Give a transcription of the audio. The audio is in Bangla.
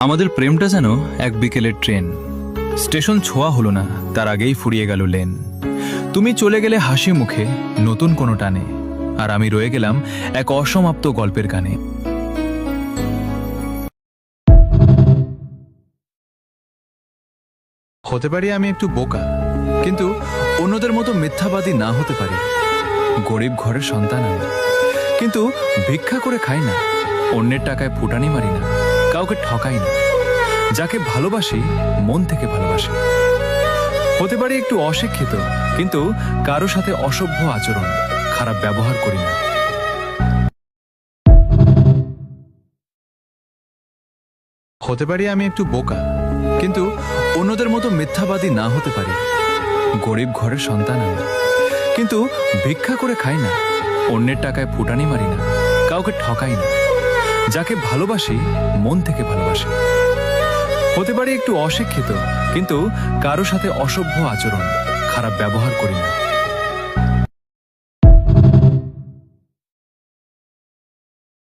আমাদের প্রেমটা যেন এক বিকেলের ট্রেন। স্টেশন ছোঁয়া হলো না, তার আগেই ফুরিয়ে গেল লেন। তুমি চলে গেলে হাসি মুখে নতুন কোনো টানে, আর আমি রয়ে গেলাম এক অসমাপ্ত গল্পের গানে। হতে পারি আমি একটু বোকা, কিন্তু অন্যদের মতো মিথ্যাবাদী না হতে পারি। গরিব ঘরের সন্তান আমি, কিন্তু ভিক্ষা করে খাই না, অন্যের টাকায় ফুটানি মারি না, কাউকে ঠকাই না। যাকে ভালোবাসি মন থেকে ভালোবাসি। হতে পারি একটু অশিক্ষিত, কিন্তু কারো সাথে অসভ্য আচরণ, খারাপ ব্যবহার করি না। হতে পারি আমি একটু বোকা, কিন্তু অন্যদের মতো মিথ্যাবাদী না হতে পারি। গরিব ঘরের সন্তান আমি, কিন্তু ভিক্ষা করে খাই না, অন্যের টাকায় ফুটানি মারি না, কাউকে ঠকাই না। যাকে ভালোবাসি মন থেকে ভালোবাসি। হতে পারি একটু অশিক্ষিত, কিন্তু কারো সাথে অসভ্য আচরণ, খারাপ ব্যবহার করি না।